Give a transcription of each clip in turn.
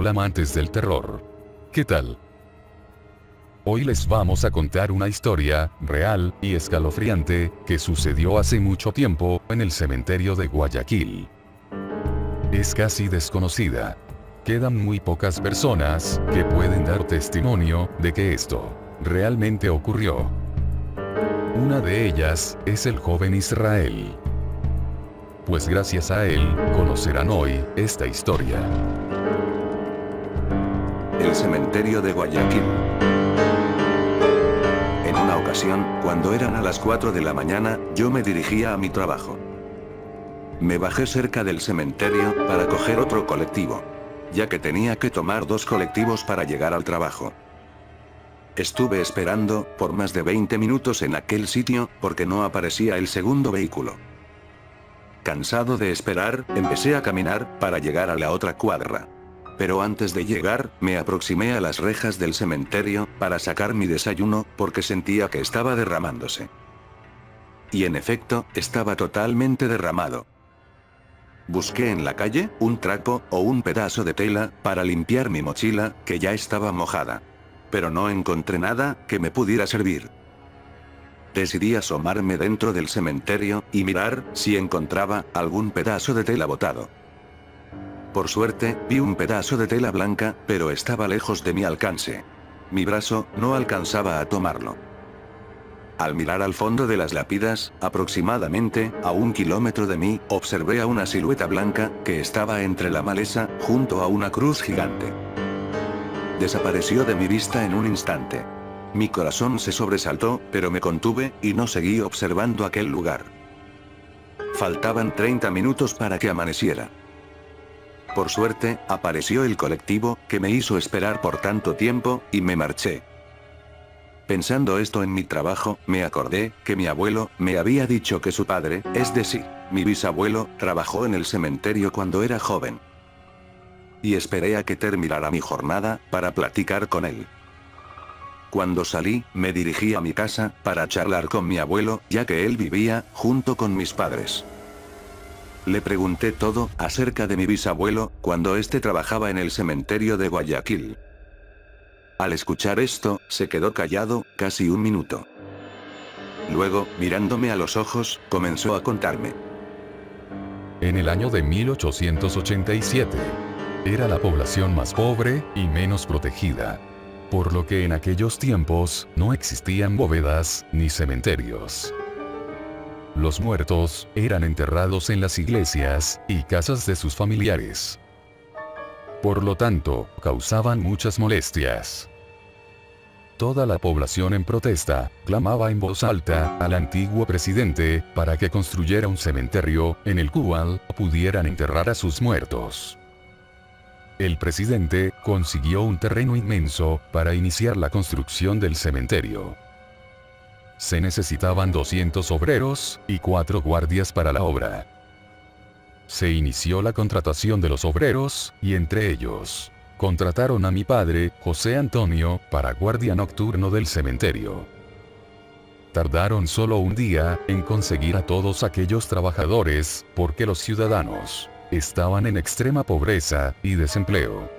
Hola amantes del terror. ¿Qué tal? Hoy les vamos a contar una historia, real, y escalofriante, que sucedió hace mucho tiempo, en el cementerio de Guayaquil. Es casi desconocida. Quedan muy pocas personas, que pueden dar testimonio, de que esto, realmente ocurrió. Una de ellas, es el joven Israel. Pues gracias a él, conocerán hoy, esta historia. El cementerio de Guayaquil. En una ocasión, cuando eran a las 4 de la mañana, yo me dirigía a mi trabajo. Me bajé cerca del cementerio, para coger otro colectivo, ya que tenía que tomar 2 colectivos para llegar al trabajo. Estuve esperando, por más de 20 minutos en aquel sitio, porque no aparecía el segundo vehículo. Cansado de esperar, empecé a caminar, para llegar a la otra cuadra. Pero antes de llegar, me aproximé a las rejas del cementerio, para sacar mi desayuno, porque sentía que estaba derramándose. Y en efecto, estaba totalmente derramado. Busqué en la calle, un trapo, o un pedazo de tela, para limpiar mi mochila, que ya estaba mojada. Pero no encontré nada, que me pudiera servir. Decidí asomarme dentro del cementerio, y mirar, si encontraba, algún pedazo de tela botado. Por suerte, vi un pedazo de tela blanca, pero estaba lejos de mi alcance. Mi brazo, no alcanzaba a tomarlo. Al mirar al fondo de las lápidas, aproximadamente, a 1 kilómetro de mí, observé a una silueta blanca, que estaba entre la maleza, junto a una cruz gigante. Desapareció de mi vista en un instante. Mi corazón se sobresaltó, pero me contuve, y no seguí observando aquel lugar. Faltaban 30 minutos para que amaneciera. Por suerte, apareció el colectivo, que me hizo esperar por tanto tiempo, y me marché. Pensando esto en mi trabajo, me acordé, que mi abuelo, me había dicho que su padre, es decir, mi bisabuelo, trabajó en el cementerio cuando era joven. Y esperé a que terminara mi jornada, para platicar con él. Cuando salí, me dirigí a mi casa, para charlar con mi abuelo, ya que él vivía, junto con mis padres. Le pregunté todo, acerca de mi bisabuelo, cuando éste trabajaba en el cementerio de Guayaquil. Al escuchar esto, se quedó callado, casi 1 minuto. Luego, mirándome a los ojos, comenzó a contarme. En el año de 1887, era la población más pobre, y menos protegida. Por lo que en aquellos tiempos, no existían bóvedas, ni cementerios. Los muertos, eran enterrados en las iglesias, y casas de sus familiares. Por lo tanto, causaban muchas molestias. Toda la población en protesta, clamaba en voz alta, al antiguo presidente, para que construyera un cementerio, en el cual, pudieran enterrar a sus muertos. El presidente, consiguió un terreno inmenso, para iniciar la construcción del cementerio. Se necesitaban 200 obreros, y 4 guardias para la obra. Se inició la contratación de los obreros, y entre ellos, contrataron a mi padre, José Antonio, para guardia nocturno del cementerio. Tardaron solo 1 día, en conseguir a todos aquellos trabajadores, porque los ciudadanos, estaban en extrema pobreza, y desempleo.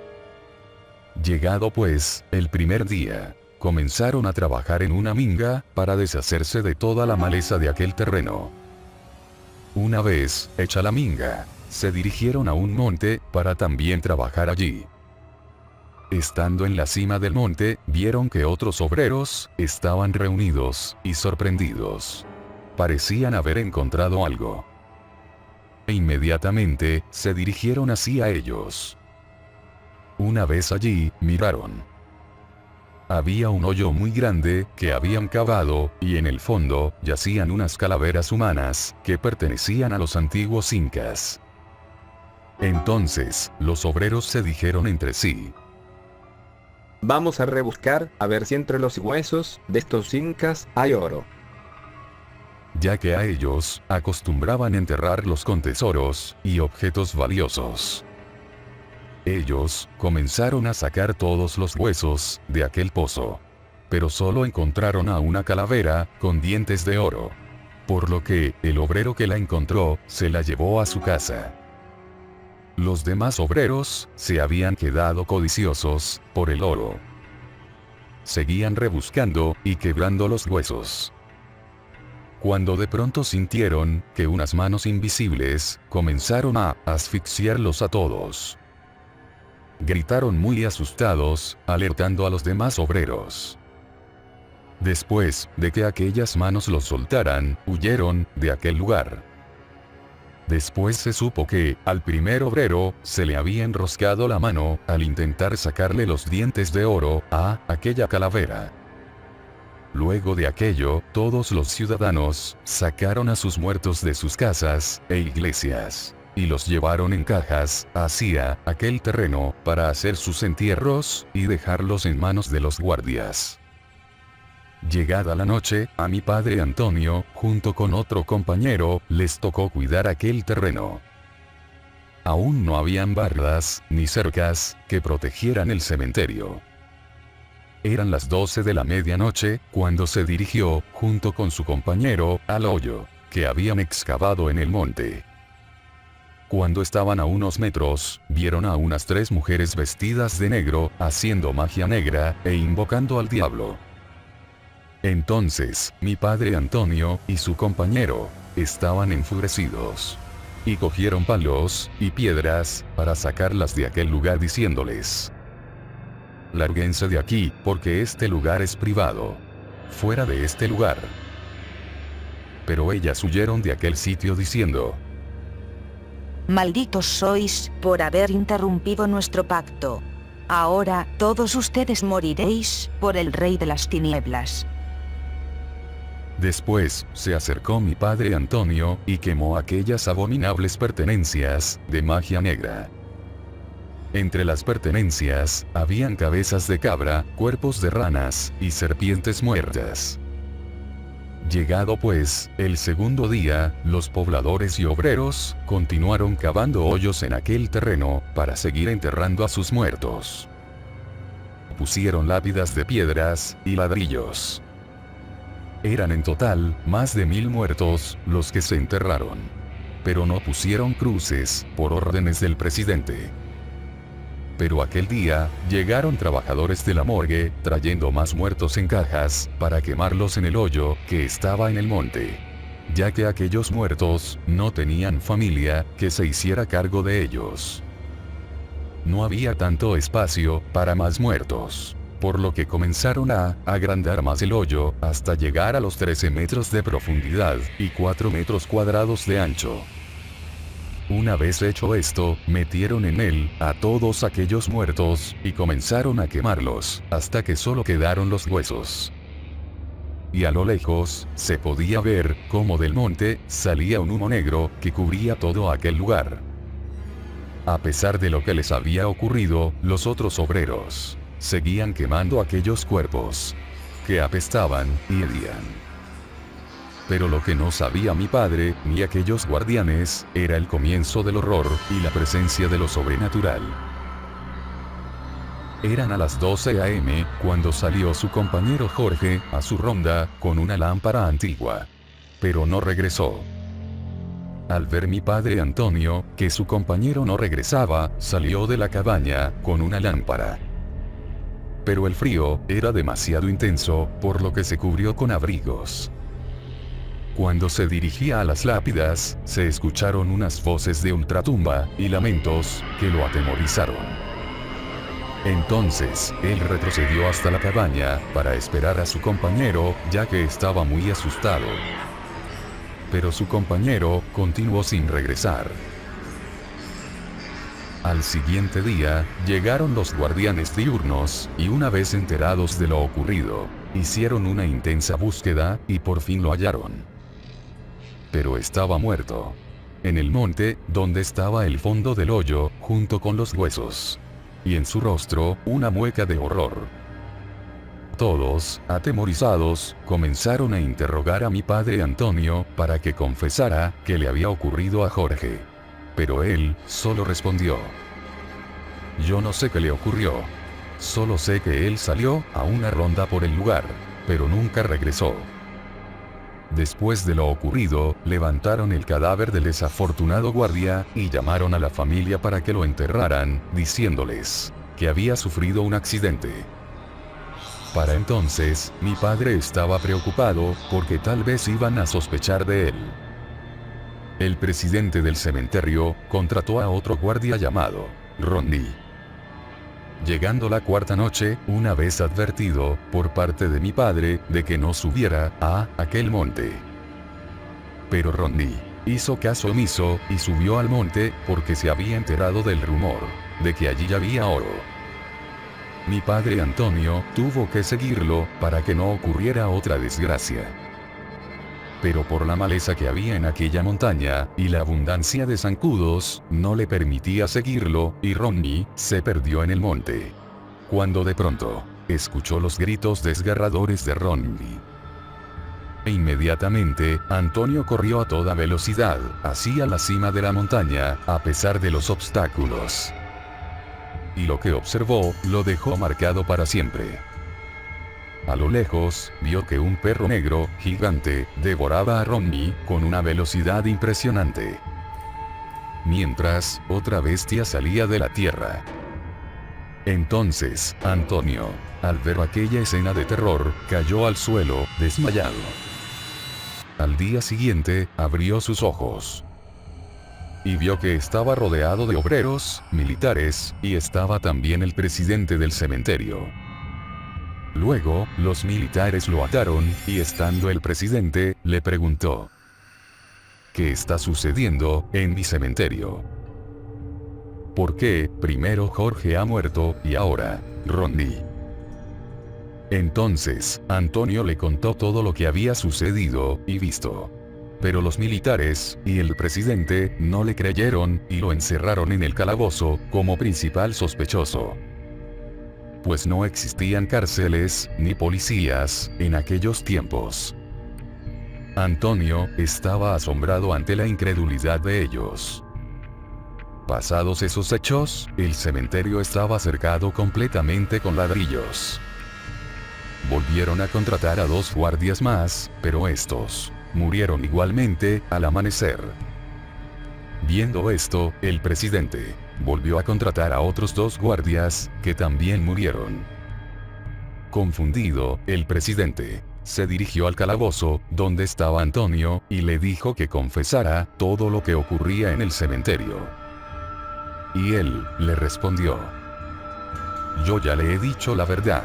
Llegado pues, el primer día, comenzaron a trabajar en una minga, para deshacerse de toda la maleza de aquel terreno. Una vez, hecha la minga, se dirigieron a un monte, para también trabajar allí. Estando en la cima del monte, vieron que otros obreros, estaban reunidos, y sorprendidos. Parecían haber encontrado algo. E inmediatamente, se dirigieron hacia ellos. Una vez allí, miraron. Había un hoyo muy grande, que habían cavado, y en el fondo, yacían unas calaveras humanas, que pertenecían a los antiguos incas. Entonces, los obreros se dijeron entre sí: vamos a rebuscar, a ver si entre los huesos de estos incas hay oro. Ya que a ellos, acostumbraban enterrarlos con tesoros, y objetos valiosos. Ellos, comenzaron a sacar todos los huesos, de aquel pozo. Pero solo encontraron a una calavera, con dientes de oro. Por lo que, el obrero que la encontró, se la llevó a su casa. Los demás obreros se habían quedado codiciosos por el oro. Seguían rebuscando y quebrando los huesos. Cuando de pronto sintieron que unas manos invisibles comenzaron a asfixiarlos a todos. Gritaron muy asustados, alertando a los demás obreros. Después de que aquellas manos los soltaran, huyeron de aquel lugar. Después se supo que, al primer obrero, se le había enroscado la mano, al intentar sacarle los dientes de oro, a aquella calavera. Luego de aquello, todos los ciudadanos, sacaron a sus muertos de sus casas, e iglesias, y los llevaron en cajas, hacia aquel terreno, para hacer sus entierros, y dejarlos en manos de los guardias. Llegada la noche, a mi padre Antonio, junto con otro compañero, les tocó cuidar aquel terreno. Aún no habían bardas, ni cercas, que protegieran el cementerio. Eran las 12 de la medianoche, cuando se dirigió, junto con su compañero, al hoyo, que habían excavado en el monte. Cuando estaban a unos metros, vieron a unas 3 mujeres vestidas de negro, haciendo magia negra, e invocando al diablo. Entonces, mi padre Antonio, y su compañero, estaban enfurecidos. Y cogieron palos, y piedras, para sacarlas de aquel lugar diciéndoles: «Lárguense de aquí, porque este lugar es privado. Fuera de este lugar». Pero ellas huyeron de aquel sitio diciendo: «Malditos sois, por haber interrumpido nuestro pacto. Ahora, todos ustedes moriréis, por el Rey de las Tinieblas». Después, se acercó mi padre Antonio, y quemó aquellas abominables pertenencias, de magia negra. Entre las pertenencias, habían cabezas de cabra, cuerpos de ranas, y serpientes muertas. Llegado pues, el segundo día, los pobladores y obreros, continuaron cavando hoyos en aquel terreno, para seguir enterrando a sus muertos. Pusieron lápidas de piedras, y ladrillos. Eran en total, más de 1000 muertos, los que se enterraron. Pero no pusieron cruces, por órdenes del presidente. Pero aquel día, llegaron trabajadores de la morgue, trayendo más muertos en cajas, para quemarlos en el hoyo, que estaba en el monte. Ya que aquellos muertos, no tenían familia, que se hiciera cargo de ellos. No había tanto espacio, para más muertos. Por lo que comenzaron a agrandar más el hoyo, hasta llegar a los 13 metros de profundidad, y 4 metros cuadrados de ancho. Una vez hecho esto, metieron en él, a todos aquellos muertos, y comenzaron a quemarlos, hasta que solo quedaron los huesos. Y a lo lejos, se podía ver, cómo del monte, salía un humo negro, que cubría todo aquel lugar. A pesar de lo que les había ocurrido, los otros obreros seguían quemando aquellos cuerpos, que apestaban, y hedían. Pero lo que no sabía mi padre, ni aquellos guardianes, era el comienzo del horror, y la presencia de lo sobrenatural. Eran a las 12 a.m., cuando salió su compañero Jorge, a su ronda, con una lámpara antigua. Pero no regresó. Al ver mi padre Antonio, que su compañero no regresaba, salió de la cabaña, con una lámpara. Pero el frío, era demasiado intenso, por lo que se cubrió con abrigos. Cuando se dirigía a las lápidas, se escucharon unas voces de ultratumba, y lamentos, que lo atemorizaron. Entonces, él retrocedió hasta la cabaña, para esperar a su compañero, ya que estaba muy asustado. Pero su compañero, continuó sin regresar. Al siguiente día, llegaron los guardianes diurnos, y una vez enterados de lo ocurrido, hicieron una intensa búsqueda, y por fin lo hallaron. Pero estaba muerto. En el monte, donde estaba el fondo del hoyo, junto con los huesos. Y en su rostro, una mueca de horror. Todos, atemorizados, comenzaron a interrogar a mi padre Antonio, para que confesara, que le había ocurrido a Jorge. Pero él, solo respondió: «Yo no sé qué le ocurrió. Solo sé que él salió, a una ronda por el lugar, pero nunca regresó». Después de lo ocurrido, levantaron el cadáver del desafortunado guardia, y llamaron a la familia para que lo enterraran, diciéndoles que había sufrido un accidente. Para entonces, mi padre estaba preocupado, porque tal vez iban a sospechar de él. El presidente del cementerio contrató a otro guardia llamado Rodney. Llegando la cuarta noche, una vez advertido, por parte de mi padre, de que no subiera a aquel monte. Pero Rodney hizo caso omiso, y subió al monte, porque se había enterado del rumor de que allí había oro. Mi padre Antonio tuvo que seguirlo, para que no ocurriera otra desgracia. Pero por la maleza que había en aquella montaña, y la abundancia de zancudos, no le permitía seguirlo, y Rodney se perdió en el monte. Cuando de pronto, escuchó los gritos desgarradores de Rodney. E inmediatamente, Antonio corrió a toda velocidad, hacia la cima de la montaña, a pesar de los obstáculos. Y lo que observó, lo dejó marcado para siempre. A lo lejos, vio que un perro negro, gigante, devoraba a Rodney, con una velocidad impresionante. Mientras, otra bestia salía de la tierra. Entonces, Antonio, al ver aquella escena de terror, cayó al suelo, desmayado. Al día siguiente, abrió sus ojos. Y vio que estaba rodeado de obreros, militares, y estaba también el presidente del cementerio. Luego, los militares lo ataron, y estando el presidente, le preguntó: ¿qué está sucediendo en mi cementerio? ¿Por qué, primero Jorge ha muerto, y ahora, Rodney? Entonces, Antonio le contó todo lo que había sucedido, y visto. Pero los militares, y el presidente, no le creyeron, y lo encerraron en el calabozo, como principal sospechoso. Pues no existían cárceles, ni policías, en aquellos tiempos. Antonio estaba asombrado ante la incredulidad de ellos. Pasados esos hechos, el cementerio estaba cercado completamente con ladrillos. Volvieron a contratar a 2 guardias más, pero estos murieron igualmente, al amanecer. Viendo esto, el presidente volvió a contratar a otros 2 guardias, que también murieron. Confundido, el presidente se dirigió al calabozo, donde estaba Antonio, y le dijo que confesara todo lo que ocurría en el cementerio. Y él le respondió: yo ya le he dicho la verdad.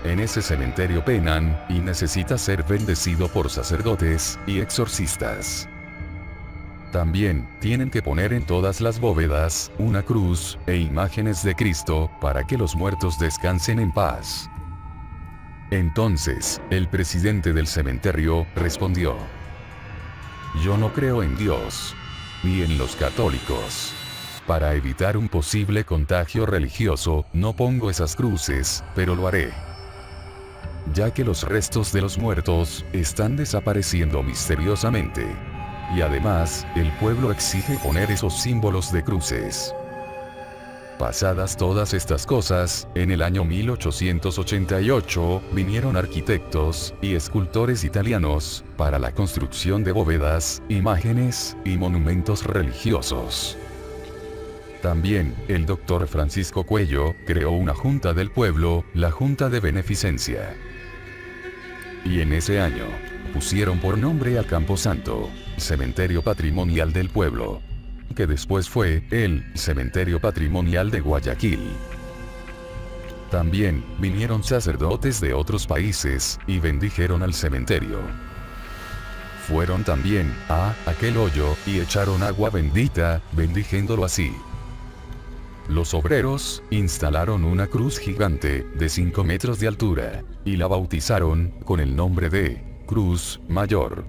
En ese cementerio penan, y necesita ser bendecido por sacerdotes y exorcistas. También, tienen que poner en todas las bóvedas, una cruz, e imágenes de Cristo, para que los muertos descansen en paz. Entonces, el presidente del cementerio, respondió: yo no creo en Dios, ni en los católicos. Para evitar un posible contagio religioso, no pongo esas cruces, pero lo haré. Ya que los restos de los muertos, están desapareciendo misteriosamente. Y además, el pueblo exige poner esos símbolos de cruces. Pasadas todas estas cosas, en el año 1888, vinieron arquitectos y escultores italianos, para la construcción de bóvedas, imágenes, y monumentos religiosos. También, el doctor Francisco Cuello, creó una junta del pueblo, la Junta de Beneficencia. Y en ese año, pusieron por nombre al Camposanto, Cementerio Patrimonial del Pueblo, que después fue el Cementerio Patrimonial de Guayaquil. También vinieron sacerdotes de otros países y bendijeron al cementerio. Fueron también a aquel hoyo y echaron agua bendita, bendijéndolo así. Los obreros instalaron una cruz gigante de 5 metros de altura y la bautizaron con el nombre de Cruz Mayor.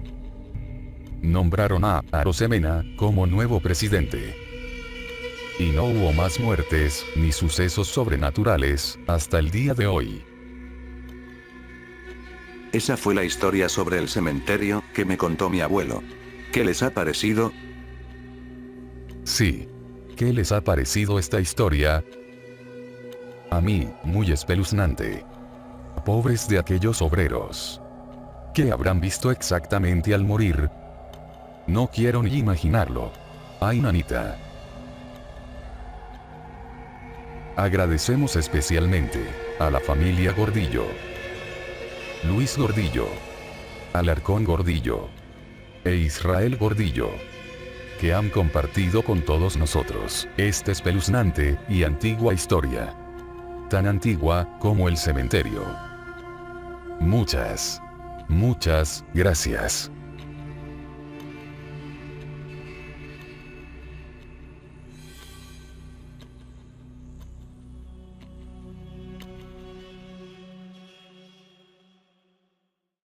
Nombraron a Arosemena como nuevo presidente. Y no hubo más muertes ni sucesos sobrenaturales hasta el día de hoy. Esa fue la historia sobre el cementerio que me contó mi abuelo. ¿Qué les ha parecido? Sí. ¿Qué les ha parecido esta historia? A mí, muy espeluznante. Pobres de aquellos obreros. ¿Qué habrán visto exactamente al morir? No quiero ni imaginarlo. Ay, nanita. Agradecemos especialmente a la familia Gordillo, Luis Gordillo, Alarcón Gordillo e Israel Gordillo, que han compartido con todos nosotros esta espeluznante y antigua historia. Tan antigua como el cementerio. Muchas gracias.